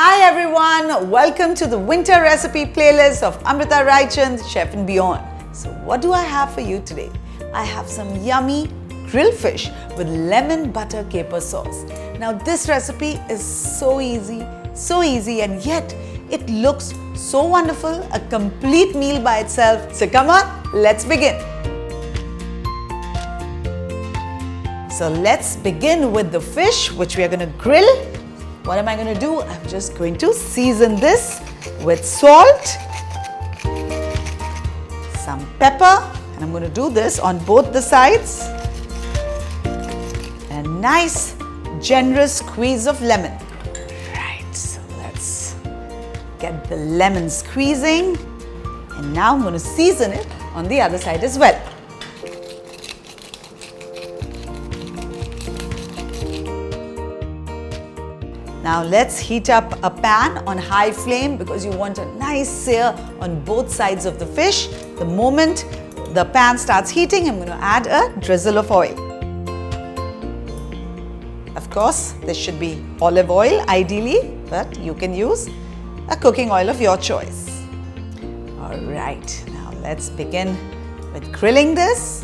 Hi everyone, welcome to the winter recipe playlist of Amrita, Raichand, Chef&beyond. So what do I have for you today? I have some yummy grilled fish with lemon butter caper sauce. Now this recipe is so easy and yet it looks so wonderful, a complete meal by itself. So come on, let's begin. So let's begin with the fish which we are going to grill. What am I going to do? I'm just going to season this with salt, some pepper, and I'm going to do this on both the sides. And a nice generous squeeze of lemon. Right, so let's get the lemon squeezing. And now I'm going to season it on the other side as well. Now let's heat up a pan on high flame because you want a nice sear on both sides of the fish. The moment the pan starts heating, I'm going to add a drizzle of oil. Of course, this should be olive oil ideally, but you can use a cooking oil of your choice. Alright, now let's begin with grilling this.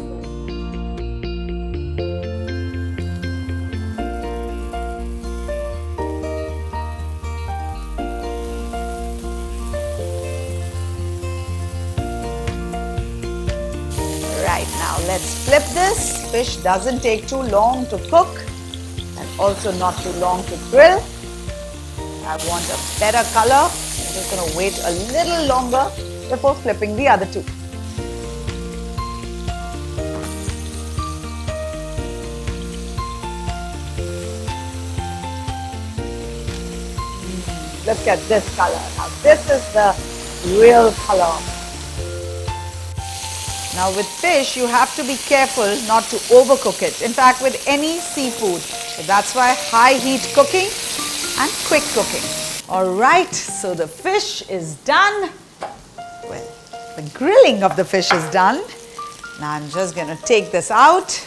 Right, now let's flip this. Fish doesn't take too long to cook and also not too long to grill. I want a better color. I'm just going to wait a little longer before flipping the other two. Look at this color. Now this is the real color. Now with fish, you have to be careful not to overcook it. In fact, with any seafood. So that's why high heat cooking and quick cooking. Alright, so the fish is done. Well, the grilling of the fish is done. Now I'm just going to take this out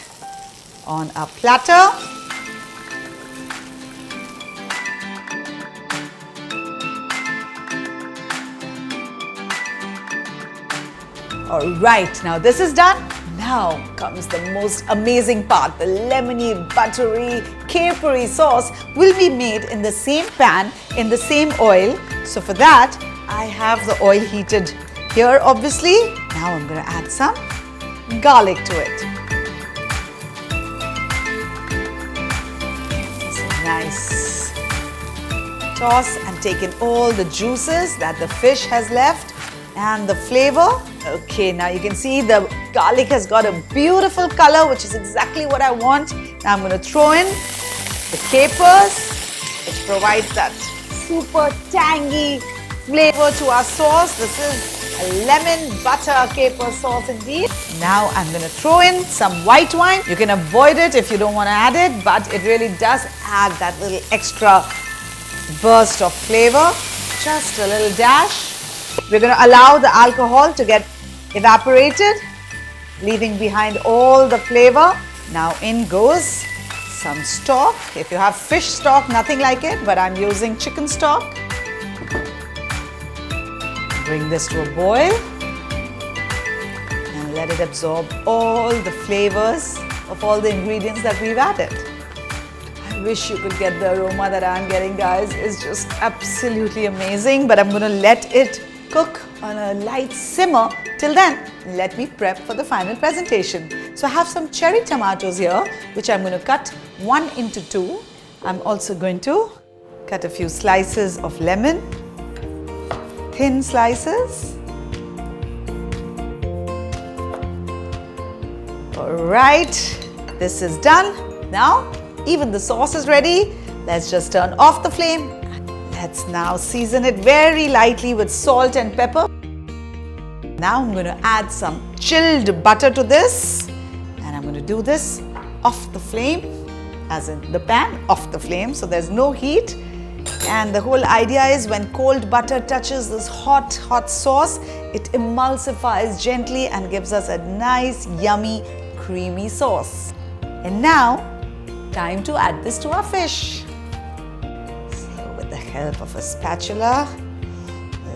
on a platter. Alright, now this is done. Now comes the most amazing part. The lemony, buttery, capery sauce will be made in the same pan, in the same oil. So for that, I have the oil heated here obviously. Now I'm going to add some garlic to it. So nice toss and take in all the juices that the fish has left and the flavor. Okay, now you can see the garlic has got a beautiful color, which is exactly what I want. Now I'm going to throw in the capers, which provides that super tangy flavor to our sauce. This is a lemon butter caper sauce indeed. Now I'm going to throw in some white wine. You can avoid it if you don't want to add it, but it really does add that little extra burst of flavor. Just a little dash. We're going to allow the alcohol to get evaporated, leaving behind all the flavor. Now in goes some stock. If you have fish stock, nothing like it, but I'm using chicken stock. Bring this to a boil and let it absorb all the flavors of all the ingredients that we've added. I wish you could get the aroma that I'm getting, guys. It's just absolutely amazing, but I'm going to let it cook on a light simmer. Till then, let me prep for the final presentation. So I have some cherry tomatoes here, which I'm going to cut 1 into 2. I'm also going to cut a few slices of lemon, thin slices. Alright, this is done. Now, even the sauce is ready. Let's just turn off the flame. Let's now season it very lightly with salt and pepper. Now I'm going to add some chilled butter to this. And I'm going to do this off the flame, as in the pan, off the flame. So there's no heat. And the whole idea is when cold butter touches this hot sauce, it emulsifies gently and gives us a nice, yummy, creamy sauce. And now, time to add this to our fish. So with the help of a spatula,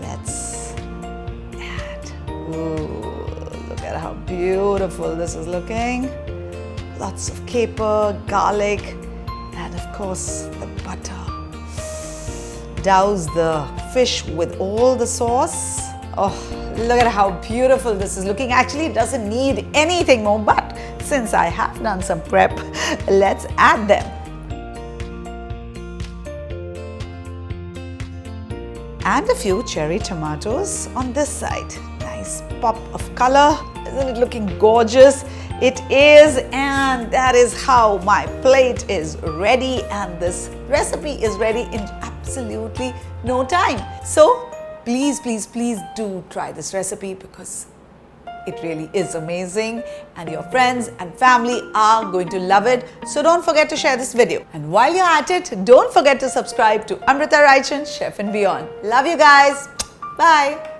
let's add. Ooh, look at how beautiful this is looking. Lots of caper, garlic, and of course the butter. Douse the fish with all the sauce. Oh, look at how beautiful this is looking. Actually, it doesn't need anything more, but since I have done some prep, let's add them. And a few cherry tomatoes on this side. Nice pop of color. Isn't it looking gorgeous? It is, and that is how my plate is ready, and this recipe is ready in absolutely no time. So please, please, please do try this recipe because it really is amazing and your friends and family are going to love it. So don't forget to share this video. And while you're at it, don't forget to subscribe to Amrita, Raichand, Chef and Beyond. Love you guys. Bye.